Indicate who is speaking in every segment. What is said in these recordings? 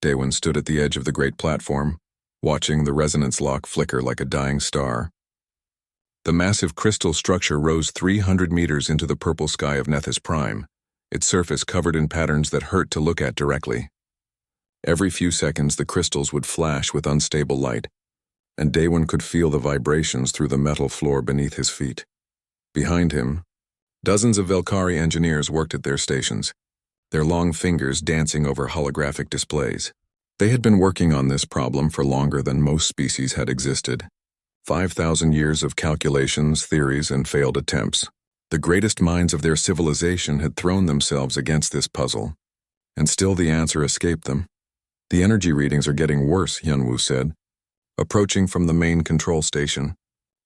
Speaker 1: Daewon stood at the edge of the great platform, watching the resonance lock flicker like a dying star. The massive crystal structure rose 300 meters into the purple sky of Nethys Prime, its surface covered in patterns that hurt to look at directly. Every few seconds the crystals would flash with unstable light, and Daewon could feel the vibrations through the metal floor beneath his feet. Behind him, dozens of Velkari engineers worked at their stations, their long fingers dancing over holographic displays. They had been working on this problem for longer than most species had existed. 5,000 years of calculations, theories, and failed attempts. The greatest minds of their civilization had thrown themselves against this puzzle, and still the answer escaped them. "The energy readings are getting worse," Hyunwoo said, approaching from the main control station.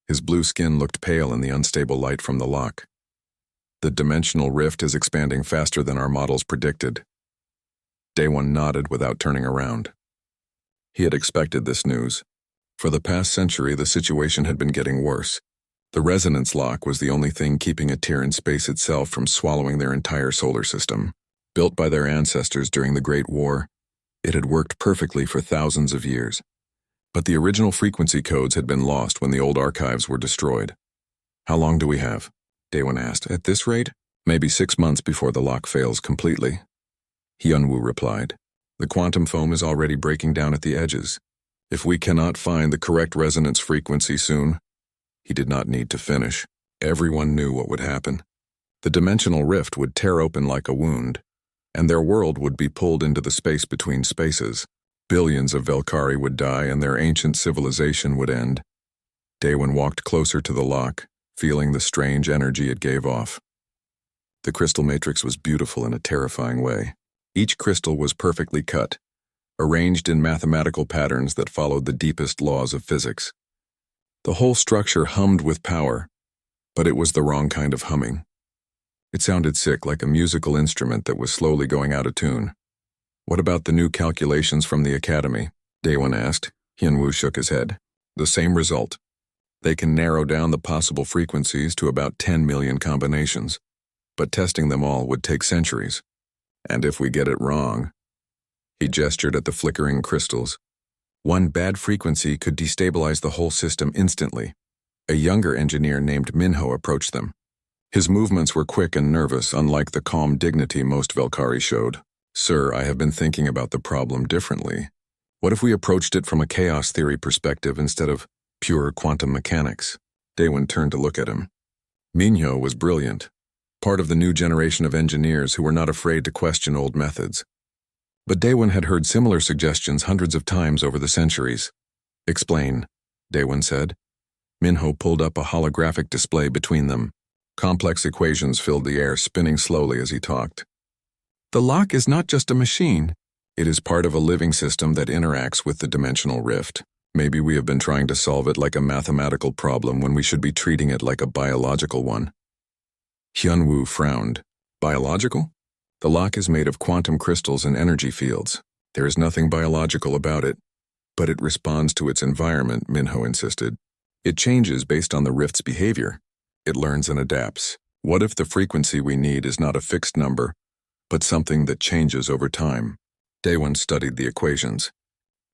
Speaker 1: His blue skin looked pale in the unstable light from the lock. "The dimensional rift is expanding faster than our models predicted." Daewon nodded without turning around. He had expected this news. For the past century, the situation had been getting worse. The resonance lock was the only thing keeping Atiran space itself from swallowing their entire solar system. Built by their ancestors during the Great War, it had worked perfectly for thousands of years. But the original frequency codes had been lost when the old archives were destroyed. "How long do we have?" Daewon asked. "At this rate, maybe 6 months before the lock fails completely." Hyunwoo replied. "The quantum foam is already breaking down at the edges. If we cannot find the correct resonance frequency soon..." He did not need to finish. Everyone knew what would happen. The dimensional rift would tear open like a wound, and their world would be pulled into the space between spaces. Billions of Velkari would die and their ancient civilization would end. Daewon walked closer to the lock, feeling the strange energy it gave off. The crystal matrix was beautiful in a terrifying way. Each crystal was perfectly cut, arranged in mathematical patterns that followed the deepest laws of physics. The whole structure hummed with power, but it was the wrong kind of humming. It sounded sick, like a musical instrument that was slowly going out of tune. "What about the new calculations from the Academy?" Daewon asked. Hyunwoo shook his head. "The same result. They can narrow down the possible frequencies to about 10 million combinations, but testing them all would take centuries. And if we get it wrong..." He gestured at the flickering crystals. "One bad frequency could destabilize the whole system instantly." A younger engineer named Minho approached them. His movements were quick and nervous, unlike the calm dignity most Velkari showed. "Sir, I have been thinking about the problem differently. What if we approached it from a chaos theory perspective instead of pure quantum mechanics?" Daewon turned to look at him. Minho was brilliant, part of the new generation of engineers who were not afraid to question old methods. But Daewon had heard similar suggestions hundreds of times over the centuries. "Explain," Daewon said. Minho pulled up a holographic display between them. Complex equations filled the air, spinning slowly as he talked. "The lock is not just a machine. It is part of a living system that interacts with the dimensional rift. Maybe we have been trying to solve it like a mathematical problem when we should be treating it like a biological one." Hyunwoo frowned. "Biological? The lock is made of quantum crystals and energy fields. There is nothing biological about it." "But it responds to its environment," Minho insisted. "It changes based on the rift's behavior. It learns and adapts. What if the frequency we need is not a fixed number, but something that changes over time?" Daewon studied the equations.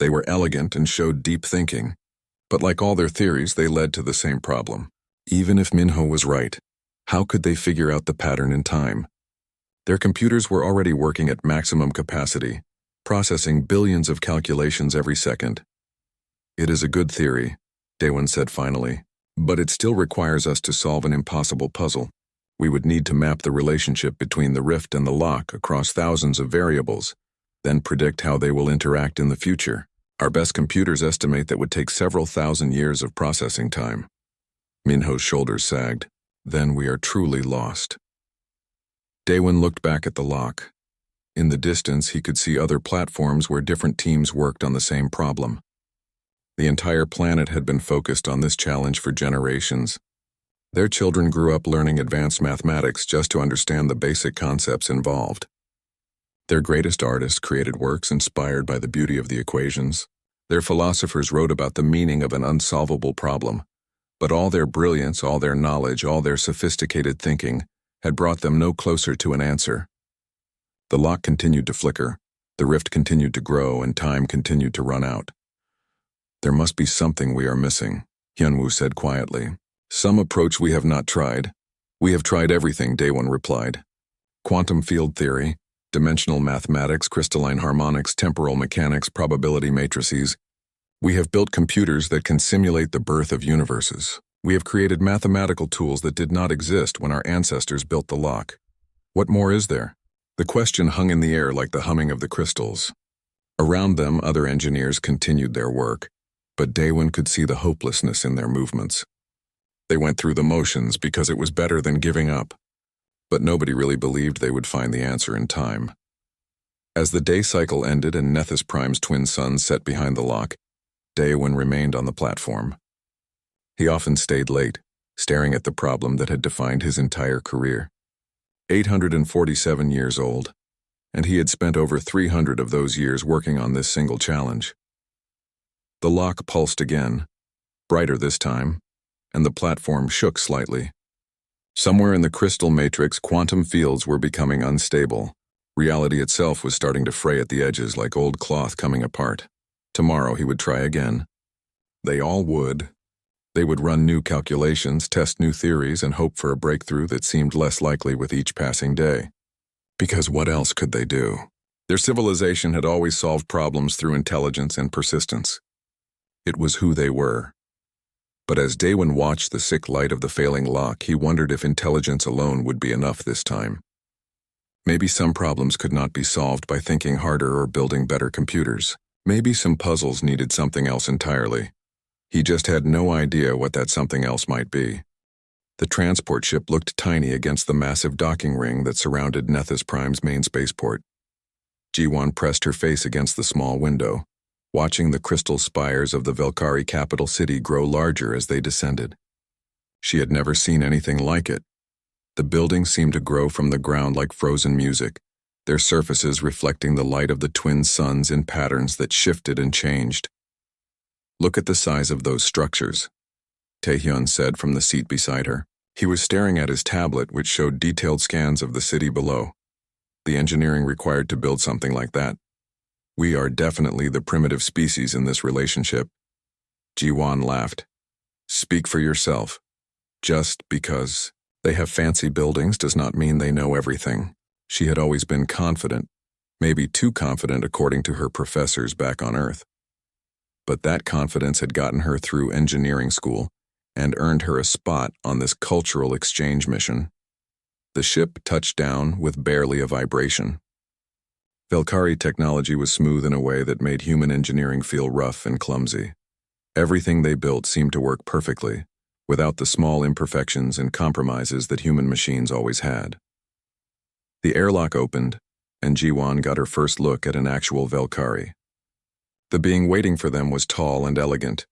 Speaker 1: They were elegant and showed deep thinking, but like all their theories, they led to the same problem. Even if Minho was right, how could they figure out the pattern in time? Their computers were already working at maximum capacity, processing billions of calculations every second. "It is a good theory," Daewon said finally, "but it still requires us to solve an impossible puzzle. We would need to map the relationship between the rift and the lock across thousands of variables, then predict how they will interact in the future. Our best computers estimate that would take several thousand years of processing time." Minho's shoulders sagged. "Then we are truly lost." Daewon looked back at the lock. In the distance, he could see other platforms where different teams worked on the same problem. The entire planet had been focused on this challenge for generations. Their children grew up learning advanced mathematics just to understand the basic concepts involved. Their greatest artists created works inspired by the beauty of the equations. Their philosophers wrote about the meaning of an unsolvable problem. But all their brilliance, all their knowledge, all their sophisticated thinking had brought them no closer to an answer. The lock continued to flicker, The rift continued to grow and time continued to run out. There must be something we are missing, Hyunwoo said quietly. Some approach we have not tried. We have tried everything, Daewon replied. Quantum field theory, dimensional mathematics, crystalline harmonics, temporal mechanics, probability matrices. We have built computers that can simulate the birth of universes. We have created mathematical tools that did not exist when our ancestors built the lock. What more is there? The question hung in the air like the humming of the crystals. Around them, other engineers continued their work, but Daewon could see the hopelessness in their movements. They went through the motions because it was better than giving up, but nobody really believed they would find the answer in time. As the day cycle ended and Nethys Prime's twin suns set behind the lock, Daewon remained on the platform. He often stayed late, staring at the problem that had defined his entire career. 847 years old, and he had spent over 300 of those years working on this single challenge. The lock pulsed again, brighter this time, and the platform shook slightly. Somewhere in the crystal matrix, quantum fields were becoming unstable. Reality itself was starting to fray at the edges like old cloth coming apart. Tomorrow he would try again. They all would. They would run new calculations, test new theories, and hope for a breakthrough that seemed less likely with each passing day. Because what else could they do? Their civilization had always solved problems through intelligence and persistence. It was who they were. But as Daewon watched the sick light of the failing lock, he wondered if intelligence alone would be enough this time. Maybe some problems could not be solved by thinking harder or building better computers. Maybe some puzzles needed something else entirely. He just had no idea what that something else might be. The transport ship looked tiny against the massive docking ring that surrounded Nethys Prime's main spaceport. Ji-won pressed her face against the small window, watching the crystal spires of the Velkari capital city grow larger as they descended. She had never seen anything like it. The buildings seemed to grow from the ground like frozen music, their surfaces reflecting the light of the twin suns in patterns that shifted and changed. Look at the size of those structures, Taehyun said from the seat beside her. He was staring at his tablet, which showed detailed scans of the city below. The engineering required to build something like that. We are definitely the primitive species in this relationship. Ji-won laughed. Speak for yourself. Just because they have fancy buildings does not mean they know everything. She had always been confident, maybe too confident according to her professors back on Earth. But that confidence had gotten her through engineering school and earned her a spot on this cultural exchange mission. The ship touched down with barely a vibration. Velkari technology was smooth in a way that made human engineering feel rough and clumsy. Everything they built seemed to work perfectly, without the small imperfections and compromises that human machines always had. The airlock opened, and Ji-won got her first look at an actual Velkari. The being waiting for them was tall and elegant,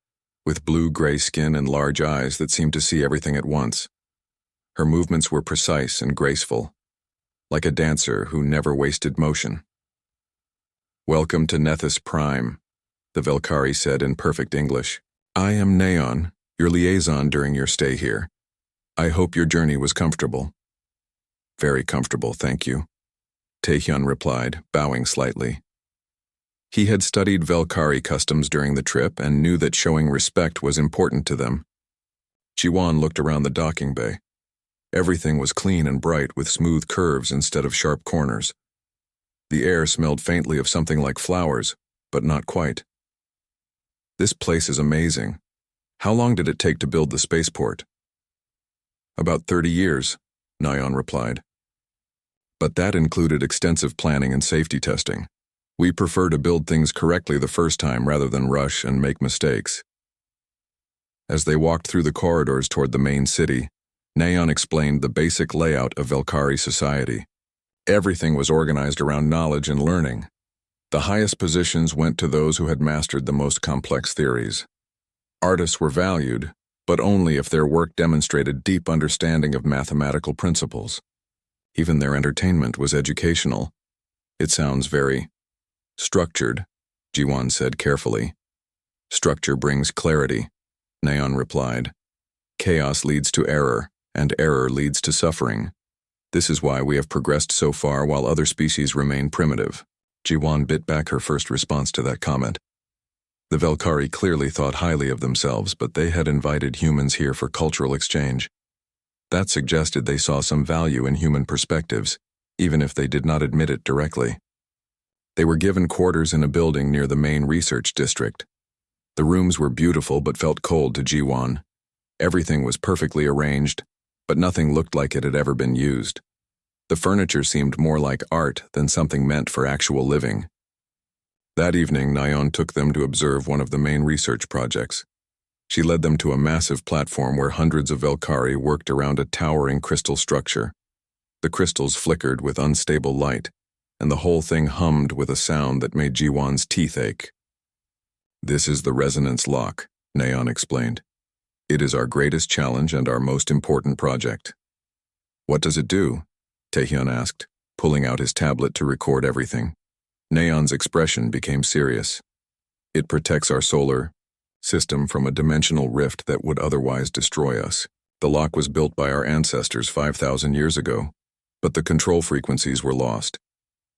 Speaker 1: with blue-gray skin and large eyes that seemed to see everything at once. Her movements were precise and graceful, like a dancer who never wasted motion. "Welcome to Nethys Prime," the Velkari said in perfect English. "I am Neon, your liaison during your stay here. I hope your journey was comfortable." "Very comfortable, thank you," Taehyun replied, bowing slightly. He had studied Velkari customs during the trip and knew that showing respect was important to them. Ji-won looked around the docking bay. Everything was clean and bright with smooth curves instead of sharp corners. The air smelled faintly of something like flowers, but not quite. "This place is amazing. How long did it take to build the spaceport?" "About 30 years, Neon replied. "But that included extensive planning and safety testing. We prefer to build things correctly the first time rather than rush and make mistakes." As they walked through the corridors toward the main city, Neon explained the basic layout of Velkari society. Everything was organized around knowledge and learning. The highest positions went to those who had mastered the most complex theories. Artists were valued, but only if their work demonstrated deep understanding of mathematical principles. Even their entertainment was educational. "It sounds very structured," Ji-won said carefully. "Structure brings clarity," Neon replied. "Chaos leads to error, and error leads to suffering. This is why we have progressed so far while other species remain primitive." Jiwan bit back her first response to that comment. The Velkari clearly thought highly of themselves, but they had invited humans here for cultural exchange. That suggested they saw some value in human perspectives, even if they did not admit it directly. They were given quarters in a building near the main research district. The rooms were beautiful but felt cold to Jiwan. Everything was perfectly arranged, but nothing looked like it had ever been used. The furniture seemed more like art than something meant for actual living. That evening, Nayeon took them to observe one of the main research projects. She led them to a massive platform where hundreds of Velkari worked around a towering crystal structure. The crystals flickered with unstable light, and the whole thing hummed with a sound that made Jiwan's teeth ache. "This is the resonance lock," Nayeon explained. "It is our greatest challenge and our most important project." "What does it do?" Taehyun asked, pulling out his tablet to record everything. Nayeon's expression became serious. "It protects our solar system from a dimensional rift that would otherwise destroy us. The lock was built by our ancestors 5,000 years ago, but the control frequencies were lost.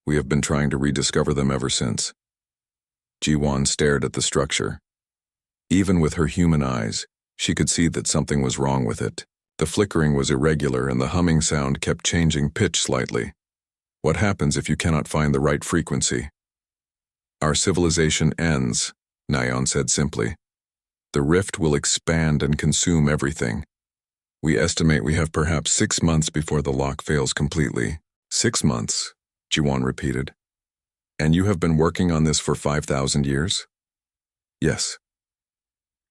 Speaker 1: We have been trying to rediscover them ever since." Jiwan stared at the structure. Even with her human eyes, she could see that something was wrong with it. The flickering was irregular and the humming sound kept changing pitch slightly. "What happens if you cannot find the right frequency?" "Our civilization ends," Nayeon said simply. "The rift will expand and consume everything. We estimate we have perhaps 6 months before the lock fails completely." "6 months," Jiwan repeated. "And you have been working on this for 5,000 years?" "Yes.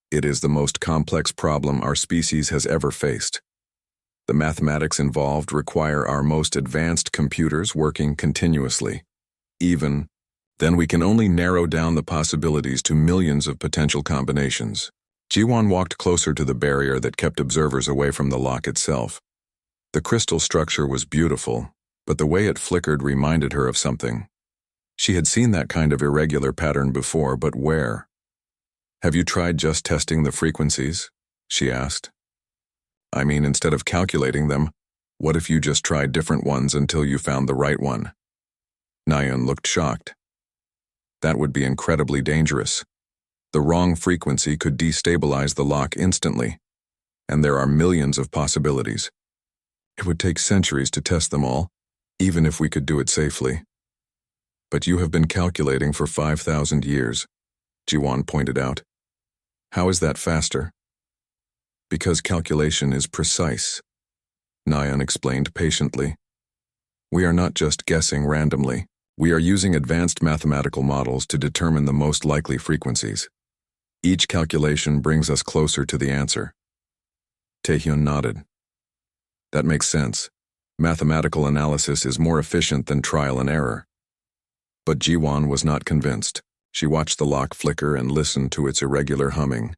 Speaker 1: It is the most complex problem our species has ever faced. The mathematics involved require our most advanced computers working continuously. Even then, we can only narrow down the possibilities to millions of potential combinations." Jiwan walked closer to the barrier that kept observers away from the lock itself. The crystal structure was beautiful, but the way it flickered reminded her of something. She had seen that kind of irregular pattern before, but where? "Have you tried just testing the frequencies?" she asked. "I mean, instead of calculating them, what if you just tried different ones until you found the right one?" Nayeon looked shocked. "That would be incredibly dangerous. The wrong frequency could destabilize the lock instantly, and there are millions of possibilities. It would take centuries to test them all, even if we could do it safely." "But you have been calculating for 5,000 years, Jiwan pointed out. "How is that faster?" "Because calculation is precise," Nayeon explained patiently. "We are not just guessing randomly. We are using advanced mathematical models to determine the most likely frequencies. Each calculation brings us closer to the answer." Taehyun nodded. "That makes sense. Mathematical analysis is more efficient than trial and error." But Jiwan was not convinced. She watched the lock flicker and listened to its irregular humming.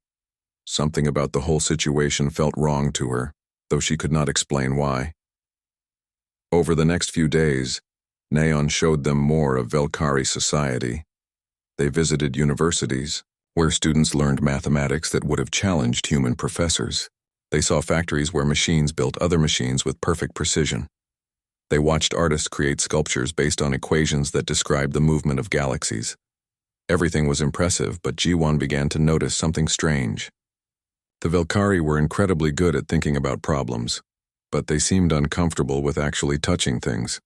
Speaker 1: Something about the whole situation felt wrong to her, though she could not explain why. Over the next few days, Nayeon showed them more of Velkari society. They visited universities, where students learned mathematics that would have challenged human professors. They saw factories where machines built other machines with perfect precision. They watched artists create sculptures based on equations that described the movement of galaxies. Everything was impressive, but Jiwan began to notice something strange. The Velkari were incredibly good at thinking about problems, but they seemed uncomfortable with actually touching things.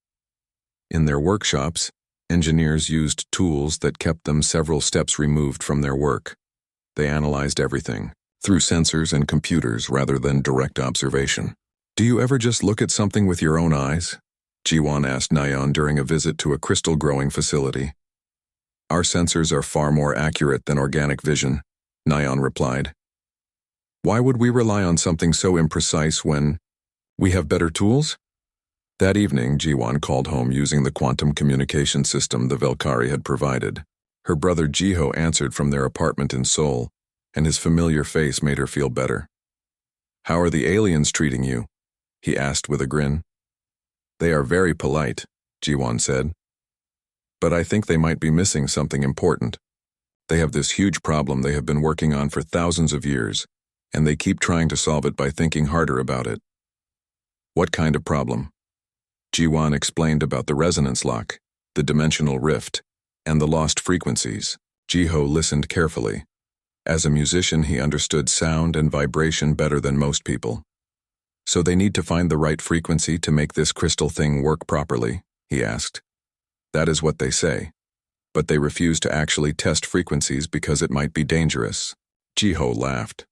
Speaker 1: In their workshops, engineers used tools that kept them several steps removed from their work. They analyzed everything through sensors and computers rather than direct observation. "Do you ever just look at something with your own eyes?" Jiwan asked Nayeon during a visit to a crystal growing facility. "Our sensors are far more accurate than organic vision," Nayeon replied. "Why would we rely on something so imprecise when we have better tools?" That evening, Jiwan called home using the quantum communication system the Velkari had provided. Her brother Jiho answered from their apartment in Seoul, and his familiar face made her feel better. "How are the aliens treating you?" he asked with a grin. "They are very polite," Jiwan said. "But I think they might be missing something important. They have this huge problem they have been working on for thousands of years, and they keep trying to solve it by thinking harder about it." "What kind of problem?" Jiwan explained about the resonance lock, the dimensional rift, And the lost frequencies. Jiho listened carefully. As a musician, he understood sound and vibration better than most people. So they need to find the right frequency to make this crystal thing work properly, he asked. That is what they say. But they refuse to actually test frequencies because it might be dangerous. Jiho laughed.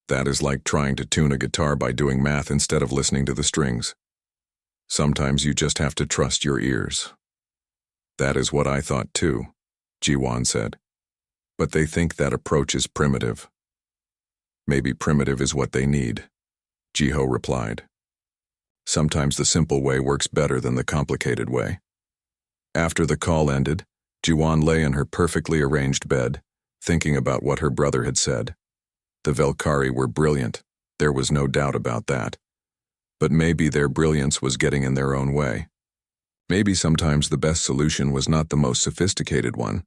Speaker 1: That is like trying to tune a guitar by doing math instead of listening to the strings. Sometimes you just have to trust your ears. That is what I thought too, Jiwon said. But they think that approach is primitive. Maybe primitive is what they need, Jiho replied. Sometimes the simple way works better than the complicated way. After the call ended, Jiwon lay in her perfectly arranged bed, thinking about what her brother had said. The Velkari were brilliant, there was no doubt about that. But maybe their brilliance was getting in their own way. Maybe sometimes the best solution was not the most sophisticated one.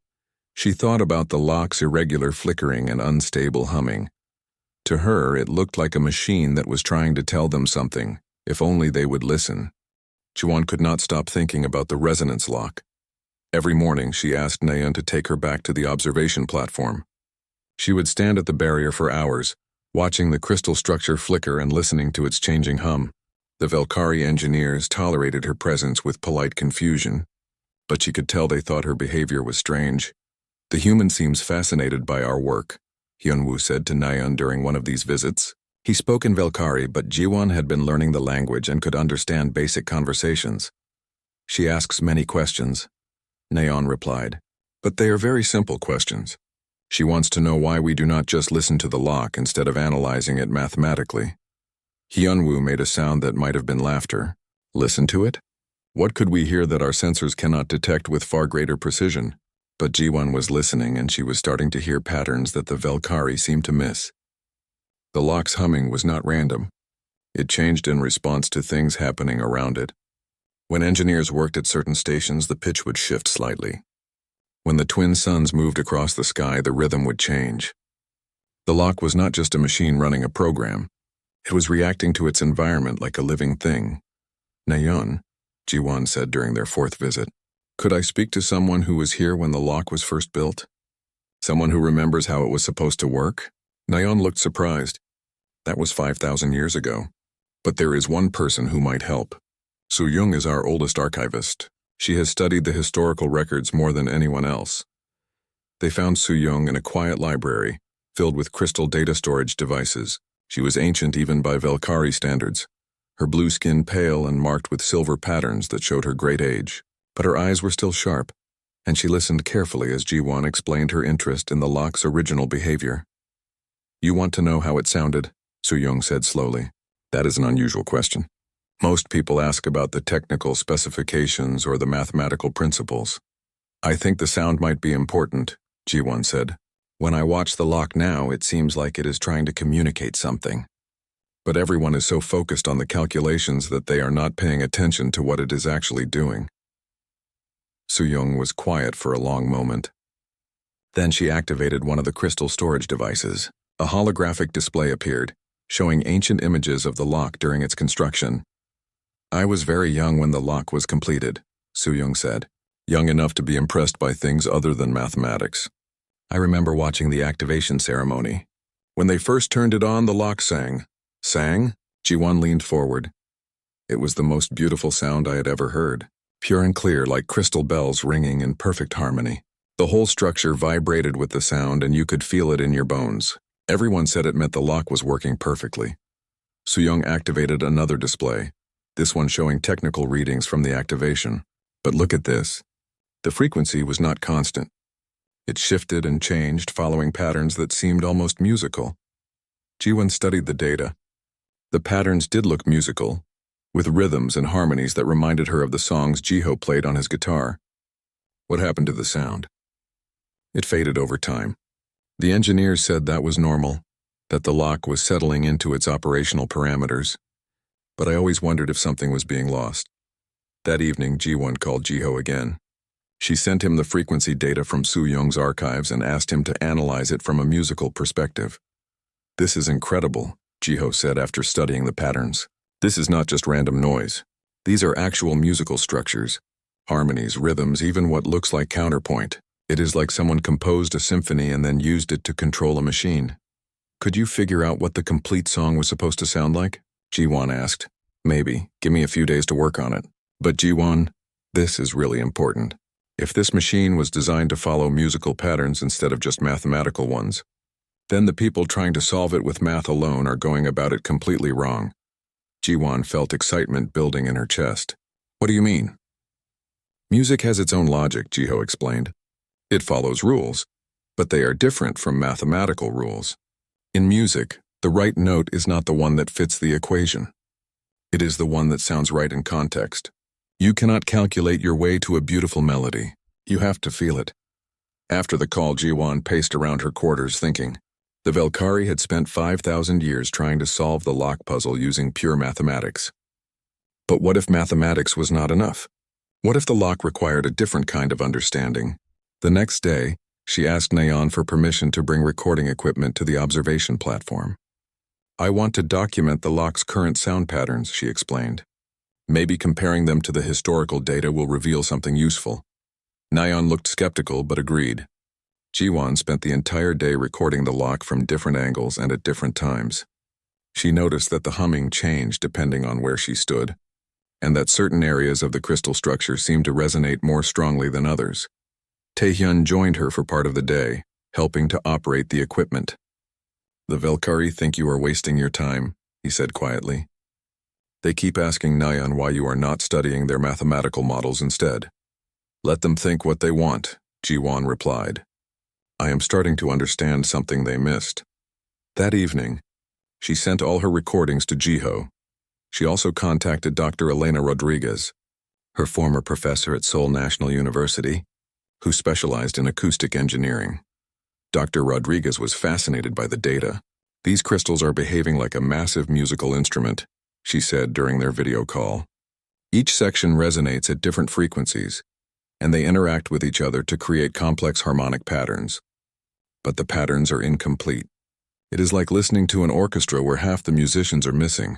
Speaker 1: She thought about the lock's irregular flickering and unstable humming. To her, it looked like a machine that was trying to tell them something, if only they would listen. Jiwon could not stop thinking about the resonance lock. Every morning, she asked Nayeon to take her back to the observation platform. She would stand at the barrier for hours, watching the crystal structure flicker and listening to its changing hum. The Velkari engineers tolerated her presence with polite confusion, but she could tell they thought her behavior was strange. The human seems fascinated by our work, Hyunwoo said to Nayeon during one of these visits. He spoke in Velkari, but Jiwon had been learning the language and could understand basic conversations. She asks many questions, Nayeon replied, but they are very simple questions. She wants to know why we do not just listen to the lock instead of analyzing it mathematically. Hyunwoo made a sound that might have been laughter. Listen to it? What could we hear that our sensors cannot detect with far greater precision? But Jiwon was listening and she was starting to hear patterns that the Velkari seemed to miss. The lock's humming was not random. It changed in response to things happening around it. When engineers worked at certain stations, the pitch would shift slightly. When the twin suns moved across the sky, the rhythm would change. The lock was not just a machine running a program. It was reacting to its environment like a living thing. Nayeon, Jiwon said during their fourth visit, could I speak to someone who was here when the lock was first built? Someone who remembers how it was supposed to work? Nayeon looked surprised. That was 5,000 years ago. But there is one person who might help. Soo-young is our oldest archivist. She has studied the historical records more than anyone else. They found Soo-young in a quiet library, filled with crystal data storage devices. She was ancient even by Velkari standards, her blue skin pale and marked with silver patterns that showed her great age. But her eyes were still sharp, and she listened carefully as Jiwon explained her interest in the lock's original behavior. You want to know how it sounded? Soo-young said slowly. That is an unusual question. Most people ask about the technical specifications or the mathematical principles. I think the sound might be important, Jiwon said. When I watch the lock now, it seems like it is trying to communicate something. But everyone is so focused on the calculations that they are not paying attention to what it is actually doing. Soo-young was quiet for a long moment. Then she activated one of the crystal storage devices. A holographic display appeared, showing ancient images of the lock during its construction. I was very young when the lock was completed, Soo-young said. Young enough to be impressed by things other than mathematics. I remember watching the activation ceremony. When they first turned it on, the lock sang. Sang? Jiwon leaned forward. It was the most beautiful sound I had ever heard. Pure and clear like crystal bells ringing in perfect harmony. The whole structure vibrated with the sound and you could feel it in your bones. Everyone said it meant the lock was working perfectly. Soo-young activated another display, this one showing technical readings from the activation. But look at this. The frequency was not constant. It shifted and changed following patterns that seemed almost musical. Jiwon studied the data. The patterns did look musical, with rhythms and harmonies that reminded her of the songs Jiho played on his guitar. What happened to the sound? It faded over time. The engineers said that was normal, that the lock was settling into its operational parameters. But I always wondered if something was being lost. That evening, Jiwon called Jiho again. She sent him the frequency data from Soo-young's archives and asked him to analyze it from a musical perspective. This is incredible, Jiho said after studying the patterns. This is not just random noise. These are actual musical structures. Harmonies, rhythms, even what looks like counterpoint. It is like someone composed a symphony and then used it to control a machine. Could you figure out what the complete song was supposed to sound like? Jiwon asked. Maybe. Give me a few days to work on it. But Jiwon, this is really important. If this machine was designed to follow musical patterns instead of just mathematical ones, then the people trying to solve it with math alone are going about it completely wrong. Jiwon felt excitement building in her chest. What do you mean? Music has its own logic, Jiho explained. It follows rules, but they are different from mathematical rules. In music, the right note is not the one that fits the equation. It is the one that sounds right in context. You cannot calculate your way to a beautiful melody. You have to feel it. After the call, Jiwon paced around her quarters thinking. The Valkyrie had spent 5,000 years trying to solve the lock puzzle using pure mathematics. But what if mathematics was not enough? What if the lock required a different kind of understanding? The next day, she asked Nayeon for permission to bring recording equipment to the observation platform. I want to document the lock's current sound patterns, she explained. Maybe comparing them to the historical data will reveal something useful. Nayeon looked skeptical but agreed. Jiwon spent the entire day recording the lock from different angles and at different times. She noticed that the humming changed depending on where she stood, and that certain areas of the crystal structure seemed to resonate more strongly than others. Taehyun joined her for part of the day, helping to operate the equipment. The Valkyrie think you are wasting your time, he said quietly. They keep asking Nayeon why you are not studying their mathematical models instead. Let them think what they want, Jiwon replied. I am starting to understand something they missed. That evening, she sent all her recordings to Jiho. She also contacted Dr. Elena Rodriguez, her former professor at Seoul National University, who specialized in acoustic engineering. Dr. Rodriguez was fascinated by the data. These crystals are behaving like a massive musical instrument, she said during their video call. Each section resonates at different frequencies, and they interact with each other to create complex harmonic patterns. But the patterns are incomplete. It is like listening to an orchestra where half the musicians are missing.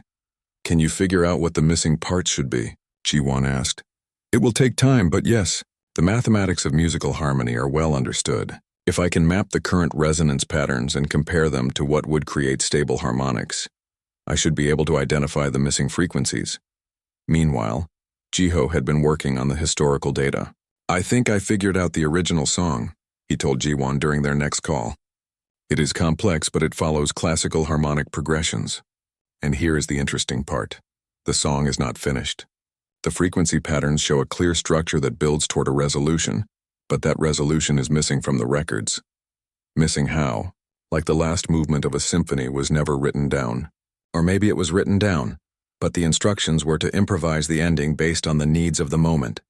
Speaker 1: Can you figure out what the missing parts should be? Jiwon asked. It will take time, but yes, the mathematics of musical harmony are well understood. If I can map the current resonance patterns and compare them to what would create stable harmonics, I should be able to identify the missing frequencies. Meanwhile, Jiho had been working on the historical data. I think I figured out the original song, he told Jiwon during their next call. It is complex, but it follows classical harmonic progressions. And here is the interesting part. The song is not finished. The frequency patterns show a clear structure that builds toward a resolution, but that resolution is missing from the records. Missing how? Like the last movement of a symphony was never written down. Or maybe it was written down, but the instructions were to improvise the ending based on the needs of the moment.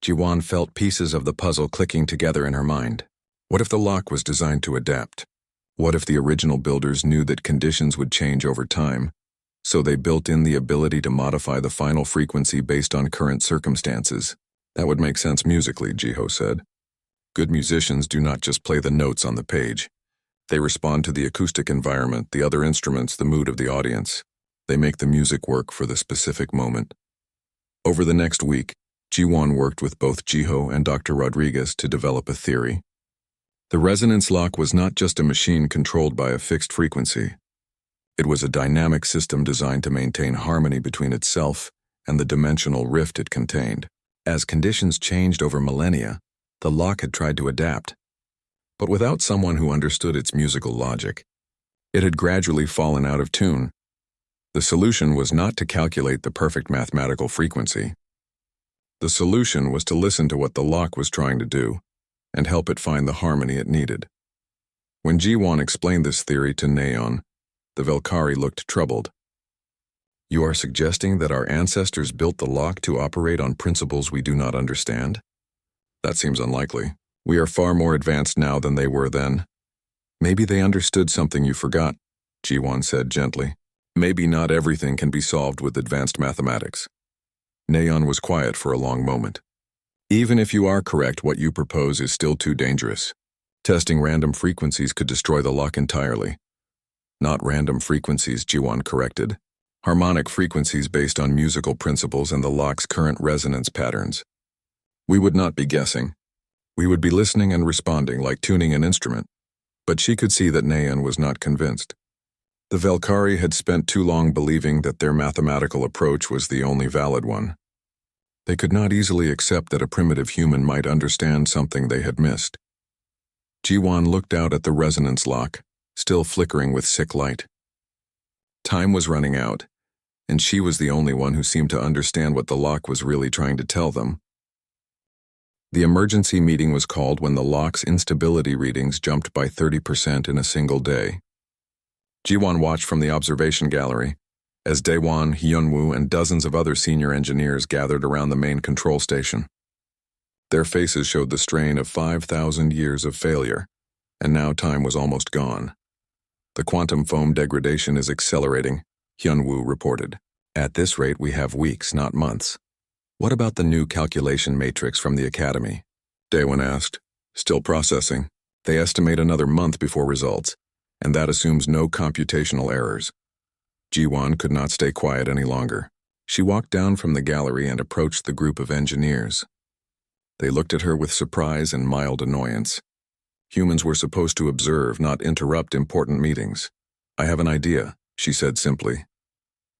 Speaker 1: Jiwon felt pieces of the puzzle clicking together in her mind. What if the lock was designed to adapt? What if the original builders knew that conditions would change over time, so they built in the ability to modify the final frequency based on current circumstances? That would make sense musically, Jiho said. Good musicians do not just play the notes on the page. They respond to the acoustic environment, the other instruments, the mood of the audience. They make the music work for the specific moment. Over the next week, Jiwon worked with both Jiho and Dr. Rodriguez to develop a theory. The resonance lock was not just a machine controlled by a fixed frequency. It was a dynamic system designed to maintain harmony between itself and the dimensional rift it contained. As conditions changed over millennia, the lock had tried to adapt. But without someone who understood its musical logic, it had gradually fallen out of tune. The solution was not to calculate the perfect mathematical frequency. The solution was to listen to what the lock was trying to do and help it find the harmony it needed. When Jiwon explained this theory to Nayeon, the Valkyrie looked troubled. You are suggesting that our ancestors built the lock to operate on principles we do not understand? That seems unlikely. We are far more advanced now than they were then. Maybe they understood something you forgot, Jiwon said gently. Maybe not everything can be solved with advanced mathematics. Nayeon was quiet for a long moment. Even if you are correct, what you propose is still too dangerous. Testing random frequencies could destroy the lock entirely. Not random frequencies, Jiwon corrected. Harmonic frequencies based on musical principles and the lock's current resonance patterns. We would not be guessing. We would be listening and responding like tuning an instrument. But she could see that Nayan was not convinced. The Velkari had spent too long believing that their mathematical approach was the only valid one. They could not easily accept that a primitive human might understand something they had missed. Jiwan looked out at the resonance lock, still flickering with sick light. Time was running out, and she was the only one who seemed to understand what the lock was really trying to tell them. The emergency meeting was called when the lock's instability readings jumped by 30% in a single day. Jiwan watched from the observation gallery as Daewon, Hyunwoo, and dozens of other senior engineers gathered around the main control station. Their faces showed the strain of 5,000 years of failure, and now time was almost gone. The quantum foam degradation is accelerating, Hyunwoo reported. At this rate, we have weeks, not months. What about the new calculation matrix from the academy? Daewon asked. Still processing. They estimate another month before results, and that assumes no computational errors. Jiwan could not stay quiet any longer. She walked down from the gallery and approached the group of engineers. They looked at her with surprise and mild annoyance. Humans were supposed to observe, not interrupt important meetings. I have an idea, she said simply.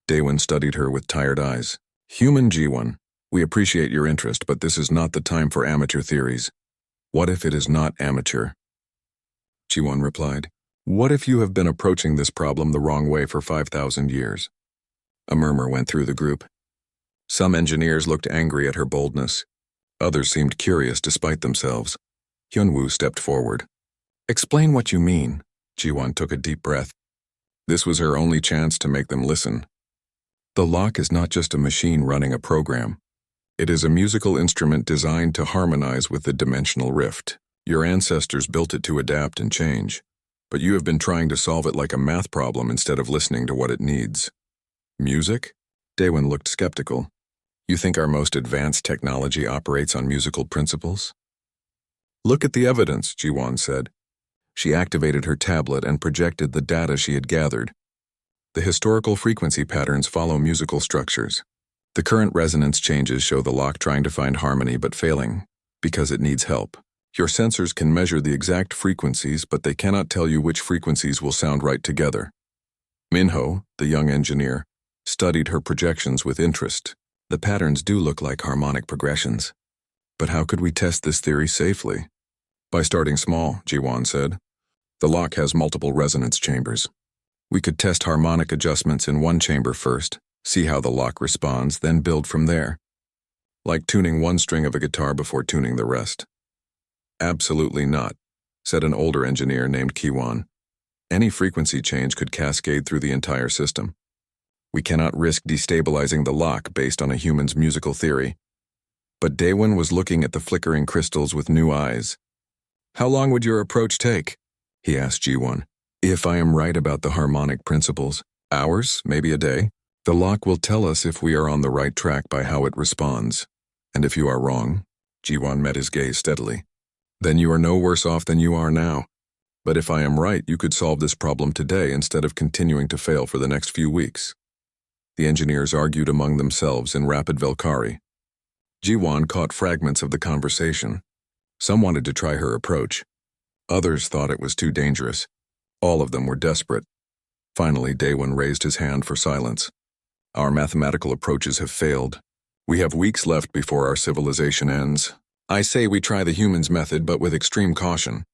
Speaker 1: Daewon studied her with tired eyes. Human Jiwan, we appreciate your interest, but this is not the time for amateur theories. What if it is not amateur? Jiwan replied. What if you have been approaching this problem the wrong way for 5,000 years? A murmur went through the group. Some engineers looked angry at her boldness. Others seemed curious despite themselves. Hyunwoo stepped forward. Explain what you mean. Jiwan took a deep breath. This was her only chance to make them listen. The lock is not just a machine running a program. It is a musical instrument designed to harmonize with the dimensional rift. Your ancestors built it to adapt and change, but you have been trying to solve it like a math problem instead of listening to what it needs. Music? Daewon looked skeptical. You think our most advanced technology operates on musical principles? Look at the evidence, Jiwan said. She activated her tablet and projected the data she had gathered. The historical frequency patterns follow musical structures. The current resonance changes show the lock trying to find harmony but failing, because it needs help. Your sensors can measure the exact frequencies, but they cannot tell you which frequencies will sound right together. Minho, the young engineer, studied her projections with interest. The patterns do look like harmonic progressions. But how could we test this theory safely? By starting small, Jiwan said. The lock has multiple resonance chambers. We could test harmonic adjustments in one chamber first, see how the lock responds, then build from there. Like tuning one string of a guitar before tuning the rest. Absolutely not, said an older engineer named Kiwan. Any frequency change could cascade through the entire system. We cannot risk destabilizing the lock based on a human's musical theory. But Daewon was looking at the flickering crystals with new eyes. How long would your approach take? He asked Jiwan. If I am right about the harmonic principles, hours, maybe a day. The lock will tell us if we are on the right track by how it responds. And if you are wrong, Jiwan met his gaze steadily, then you are no worse off than you are now. But if I am right, you could solve this problem today instead of continuing to fail for the next few weeks. The engineers argued among themselves in rapid Velkari. Jiwan caught fragments of the conversation. Some wanted to try her approach. Others thought it was too dangerous. All of them were desperate. Finally, Daewon raised his hand for silence. Our mathematical approaches have failed. We have weeks left before our civilization ends. I say we try the humans' method, but with extreme caution.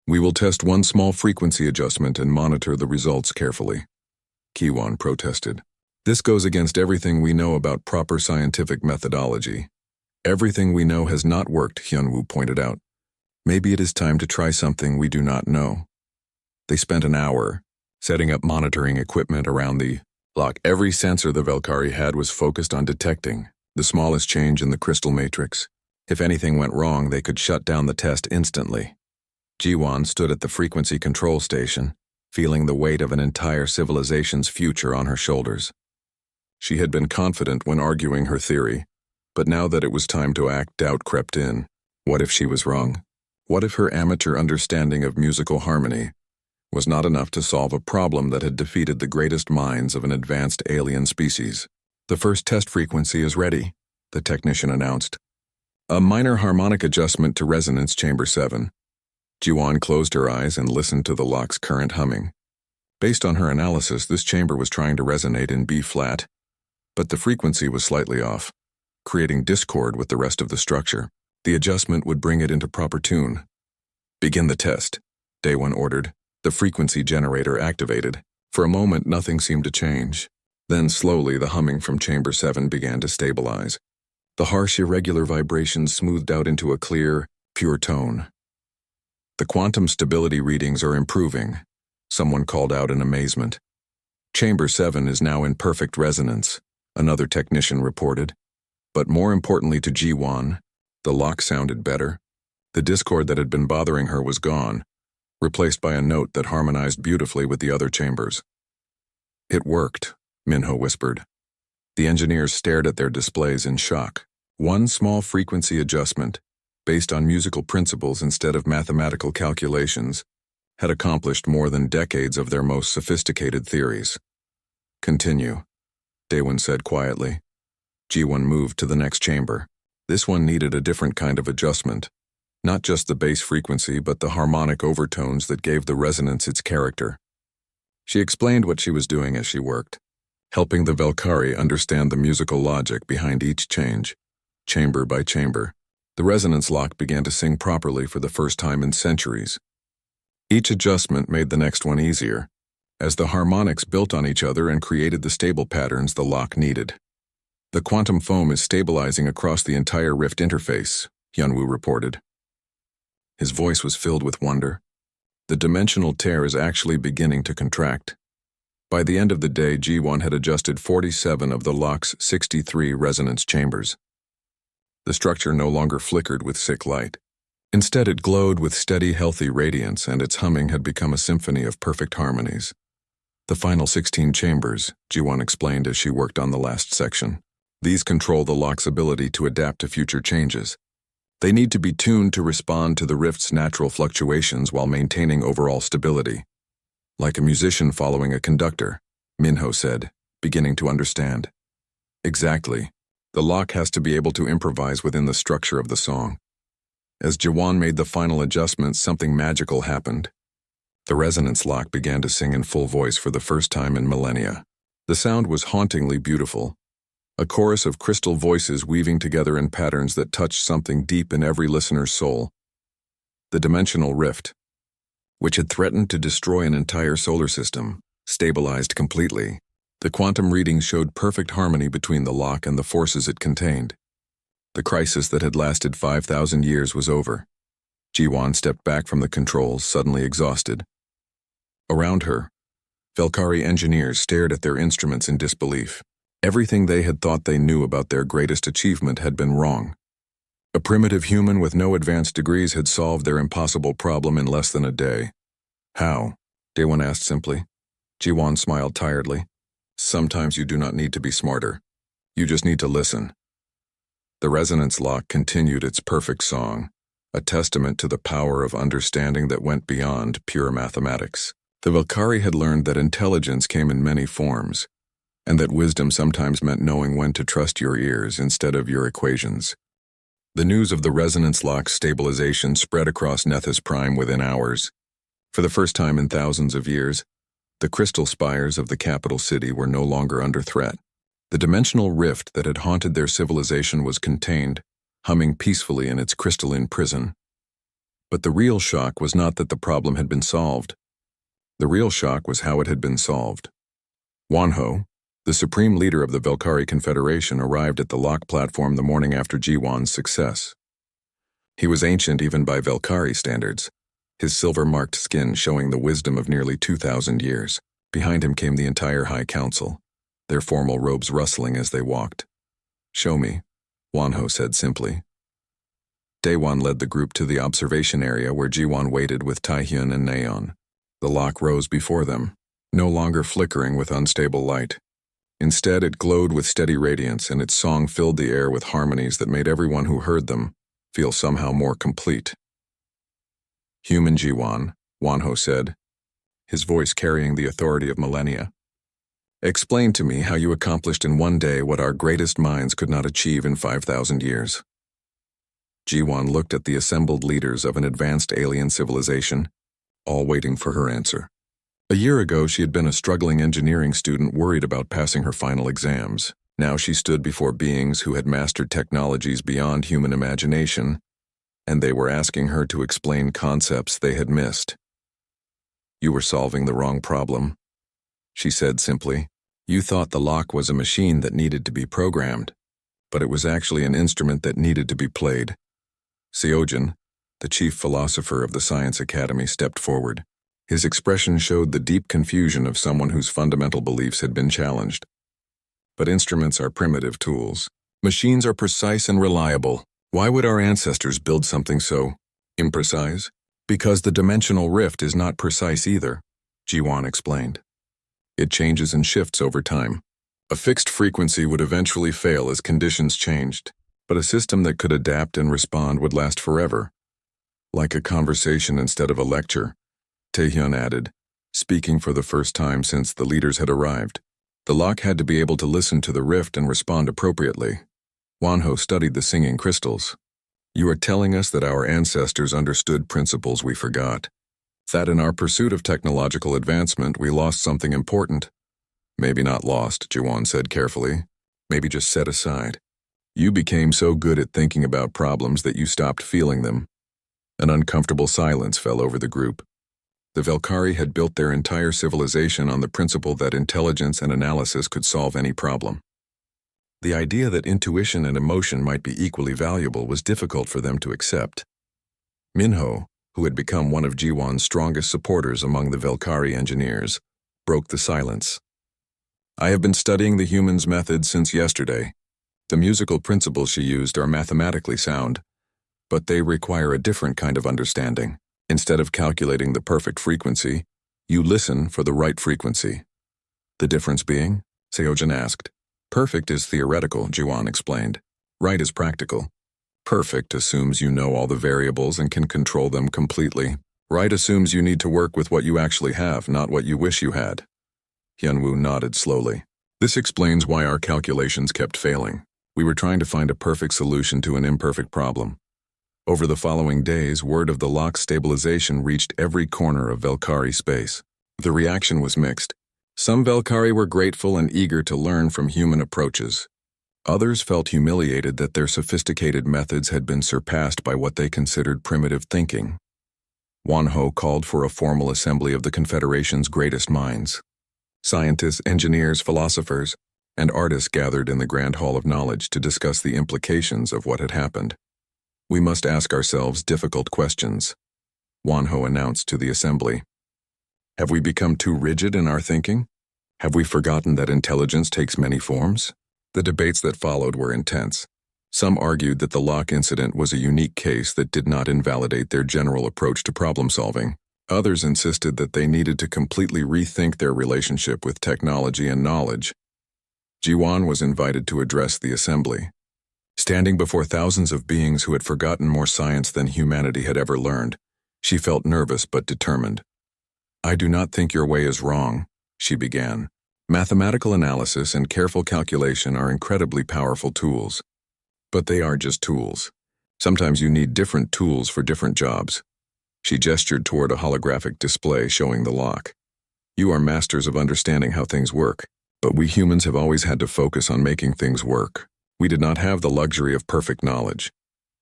Speaker 1: We will test one small frequency adjustment and monitor the results carefully. Kiwan protested. This goes against everything we know about proper scientific methodology. Everything we know has not worked, Hyunwoo pointed out. Maybe it is time to try something we do not know. They spent an hour setting up monitoring equipment around the lock. Every sensor the Velkari had was focused on detecting the smallest change in the crystal matrix. If anything went wrong, they could shut down the test instantly. Jiwan stood at the frequency control station, feeling the weight of an entire civilization's future on her shoulders. She had been confident when arguing her theory, but now that it was time to act, doubt crept in. What if she was wrong? What if her amateur understanding of musical harmony was not enough to solve a problem that had defeated the greatest minds of an advanced alien species? The first test frequency is ready, the technician announced. A minor harmonic adjustment to resonance chamber 7. Jiwan closed her eyes and listened to the lock's current humming. Based on her analysis, this chamber was trying to resonate in B-flat, but the frequency was slightly off, creating discord with the rest of the structure. The adjustment would bring it into proper tune. "Begin the test," Daewon ordered. The frequency generator activated. For a moment, nothing seemed to change. Then slowly, the humming from chamber 7 began to stabilize. The harsh, irregular vibrations smoothed out into a clear, pure tone. "The quantum stability readings are improving," someone called out in amazement. "Chamber 7 is now in perfect resonance," another technician reported. But more importantly to Jiwan, the lock sounded better. The discord that had been bothering her was gone, replaced by a note that harmonized beautifully with the other chambers. "It worked," Minho whispered. The engineers stared at their displays in shock. One small frequency adjustment, based on musical principles instead of mathematical calculations, had accomplished more than decades of their most sophisticated theories. "Continue," Daewon said quietly. Jiwan moved to the next chamber. This one needed a different kind of adjustment. Not just the bass frequency, but the harmonic overtones that gave the resonance its character. She explained what she was doing as she worked, helping the Velkari understand the musical logic behind each change. Chamber by chamber, the resonance lock began to sing properly for the first time in centuries. Each adjustment made the next one easier, as the harmonics built on each other and created the stable patterns the lock needed. "The quantum foam is stabilizing across the entire rift interface," Hyunwoo reported. His voice was filled with wonder. "The dimensional tear is actually beginning to contract." By the end of the day, G1 had adjusted 47 of the lock's 63 resonance chambers. The structure no longer flickered with sick light. Instead, it glowed with steady, healthy radiance, and its humming had become a symphony of perfect harmonies. "The final 16 chambers," G1 explained as she worked on the last section. "These control the lock's ability to adapt to future changes. They need to be tuned to respond to the rift's natural fluctuations while maintaining overall stability." "Like a musician following a conductor," Minho said, beginning to understand. "Exactly. The lock has to be able to improvise within the structure of the song." As Jiwan made the final adjustments, something magical happened. The resonance lock began to sing in full voice for the first time in millennia. The sound was hauntingly beautiful, a chorus of crystal voices weaving together in patterns that touched something deep in every listener's soul. The dimensional rift, which had threatened to destroy an entire solar system, stabilized completely. The quantum readings showed perfect harmony between the lock and the forces it contained. The crisis that had lasted 5,000 years was over. Jiwan stepped back from the controls, suddenly exhausted. Around her, Velkari engineers stared at their instruments in disbelief. Everything they had thought they knew about their greatest achievement had been wrong. A primitive human with no advanced degrees had solved their impossible problem in less than a day. "How?" Daewon asked simply. Jiwan smiled tiredly. "Sometimes you do not need to be smarter. You just need to listen." The resonance lock continued its perfect song, a testament to the power of understanding that went beyond pure mathematics. The Velkari had learned that intelligence came in many forms, and that wisdom sometimes meant knowing when to trust your ears instead of your equations. The news of the resonance lock's stabilization spread across Nethys Prime within hours. For the first time in thousands of years, the crystal spires of the capital city were no longer under threat. The dimensional rift that had haunted their civilization was contained, humming peacefully in its crystalline prison. But the real shock was not that the problem had been solved. The real shock was how it had been solved. Wonho, the supreme leader of the Velkari Confederation, arrived at the lock platform the morning after Jiwan's success. He was ancient even by Velkari standards, his silver-marked skin showing the wisdom of nearly 2,000 years. Behind him came the entire High Council, their formal robes rustling as they walked. "Show me," Wonho said simply. Daewon led the group to the observation area where Jiwan waited with Taehyun and Naeon. The lock rose before them, no longer flickering with unstable light. Instead, it glowed with steady radiance, and its song filled the air with harmonies that made everyone who heard them feel somehow more complete. "Human Jiwan," Wonho said, his voice carrying the authority of millennia. "Explain to me how you accomplished in one day what our greatest minds could not achieve in 5,000 years." Jiwan looked at the assembled leaders of an advanced alien civilization, all waiting for her answer. A year ago, she had been a struggling engineering student worried about passing her final exams. Now she stood before beings who had mastered technologies beyond human imagination, and they were asking her to explain concepts they had missed. "You were solving the wrong problem," she said simply. "You thought the lock was a machine that needed to be programmed, but it was actually an instrument that needed to be played." Seojin, the chief philosopher of the Science Academy, stepped forward. His expression showed the deep confusion of someone whose fundamental beliefs had been challenged. "But instruments are primitive tools. Machines are precise and reliable. Why would our ancestors build something so imprecise?" "Because the dimensional rift is not precise either," Jiwan explained. "It changes and shifts over time. A fixed frequency would eventually fail as conditions changed, but a system that could adapt and respond would last forever. Like a conversation instead of a lecture," Taehyun added, speaking for the first time since the leaders had arrived. "The lock had to be able to listen to the rift and respond appropriately." Wonho studied the singing crystals. "You are telling us that our ancestors understood principles we forgot. That in our pursuit of technological advancement we lost something important." "Maybe not lost," Jiwan said carefully. "Maybe just set aside. You became so good at thinking about problems that you stopped feeling them." An uncomfortable silence fell over the group. The Velkari had built their entire civilization on the principle that intelligence and analysis could solve any problem. The idea that intuition and emotion might be equally valuable was difficult for them to accept. Minho, who had become one of Jiwan's strongest supporters among the Velkari engineers, broke the silence. "I have been studying the human's methods since yesterday. The musical principles she used are mathematically sound, but they require a different kind of understanding. Instead of calculating the perfect frequency, you listen for the right frequency." "The difference being?" Seojin asked. "Perfect is theoretical," Jiwan explained. "Right is practical. Perfect assumes you know all the variables and can control them completely. Right assumes you need to work with what you actually have, not what you wish you had." Hyunwoo nodded slowly. "This explains why our calculations kept failing. We were trying to find a perfect solution to an imperfect problem." Over the following days, word of the lock's stabilization reached every corner of Velkari space. The reaction was mixed. Some Velkari were grateful and eager to learn from human approaches. Others felt humiliated that their sophisticated methods had been surpassed by what they considered primitive thinking. Wonho called for a formal assembly of the Confederation's greatest minds. Scientists, engineers, philosophers, and artists gathered in the Grand Hall of Knowledge to discuss the implications of what had happened. "We must ask ourselves difficult questions," Wonho announced to the assembly. "Have we become too rigid in our thinking? Have we forgotten that intelligence takes many forms?" The debates that followed were intense. Some argued that the lock incident was a unique case that did not invalidate their general approach to problem solving. Others insisted that they needed to completely rethink their relationship with technology and knowledge. Jiwan was invited to address the assembly. Standing before thousands of beings who had forgotten more science than humanity had ever learned, she felt nervous but determined. "I do not think your way is wrong," she began. "Mathematical analysis and careful calculation are incredibly powerful tools. But they are just tools. Sometimes you need different tools for different jobs." She gestured toward a holographic display showing the lock. "You are masters of understanding how things work, but we humans have always had to focus on making things work. We did not have the luxury of perfect knowledge,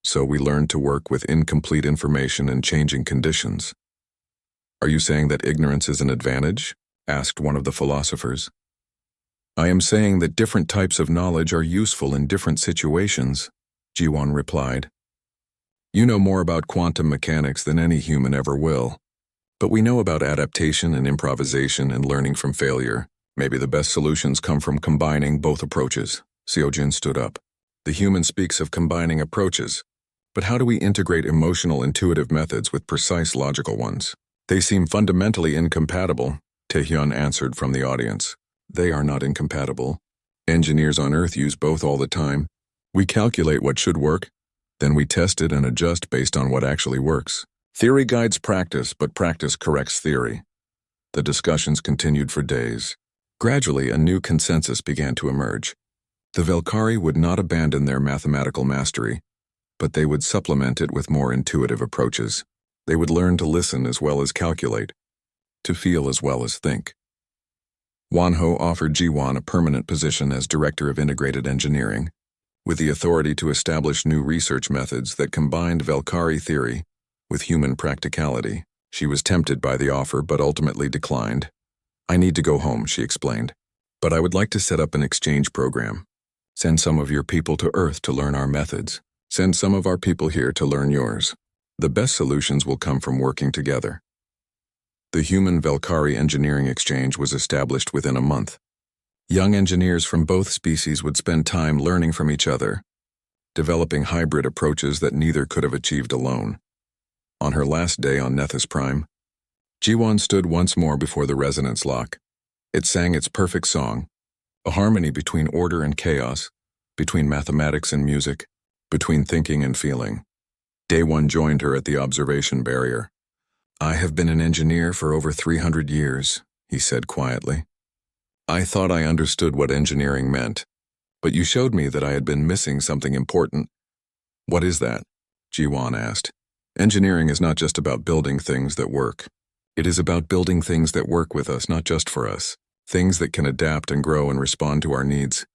Speaker 1: so we learned to work with incomplete information and changing conditions." "Are you saying that ignorance is an advantage?" asked one of the philosophers. "I am saying that different types of knowledge are useful in different situations," Jiwan replied. "You know more about quantum mechanics than any human ever will. But we know about adaptation and improvisation and learning from failure. Maybe the best solutions come from combining both approaches." Seojin stood up. "The human speaks of combining approaches, but how do we integrate emotional, intuitive methods with precise logical ones? They seem fundamentally incompatible," Taehyun answered from the audience. "They are not incompatible. Engineers on Earth use both all the time. We calculate what should work, then we test it and adjust based on what actually works. Theory guides practice, but practice corrects theory." The discussions continued for days. Gradually, a new consensus began to emerge. The Velkari would not abandon their mathematical mastery. but they would supplement it with more intuitive approaches. They would learn to listen as well as calculate, to feel as well as think. Wanho offered Jiwon a permanent position as Director of Integrated Engineering, with the authority to establish new research methods that combined Valkyrie theory with human practicality. She was tempted by the offer but ultimately declined. "I need to go home," she explained, "but I would like to set up an exchange program. Send some of your people to Earth to learn our methods. Send some of our people here to learn yours. The best solutions will come from working together." The Human Valkyrie Engineering Exchange was established within a month. Young engineers from both species would spend time learning from each other, developing hybrid approaches that neither could have achieved alone. On her last day on Nethys Prime, Jiwon stood once more before the resonance lock. It sang its perfect song, a harmony between order and chaos, between mathematics and music, between thinking and feeling. Day One joined her at the observation barrier. "I have been an engineer for over 300 years, he said quietly. "I thought I understood what engineering meant, but you showed me that I had been missing something important." "What is that?" Jiwon asked. "Engineering is not just about building things that work. It is about building things that work with us, not just for us. Things that can adapt and grow and respond to our needs."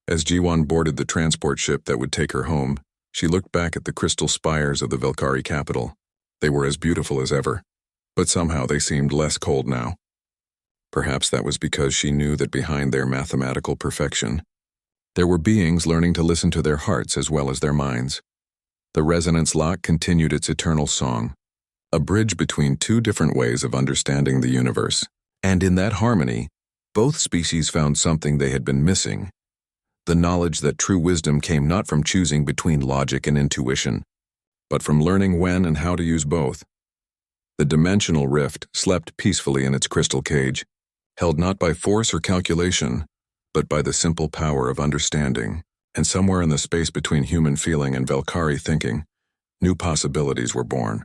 Speaker 1: As Jiwon boarded the transport ship that would take her home, she looked back at the crystal spires of the Valkyrie capital. They were as beautiful as ever, but somehow they seemed less cold now. Perhaps that was because she knew that behind their mathematical perfection, there were beings learning to listen to their hearts as well as their minds. The resonance lock continued its eternal song, a bridge between two different ways of understanding the universe. And in that harmony, both species found something they had been missing: the knowledge that true wisdom came not from choosing between logic and intuition, but from learning when and how to use both. The dimensional rift slept peacefully in its crystal cage, held not by force or calculation, but by the simple power of understanding. And somewhere in the space between human feeling and Valkyrie thinking, new possibilities were born.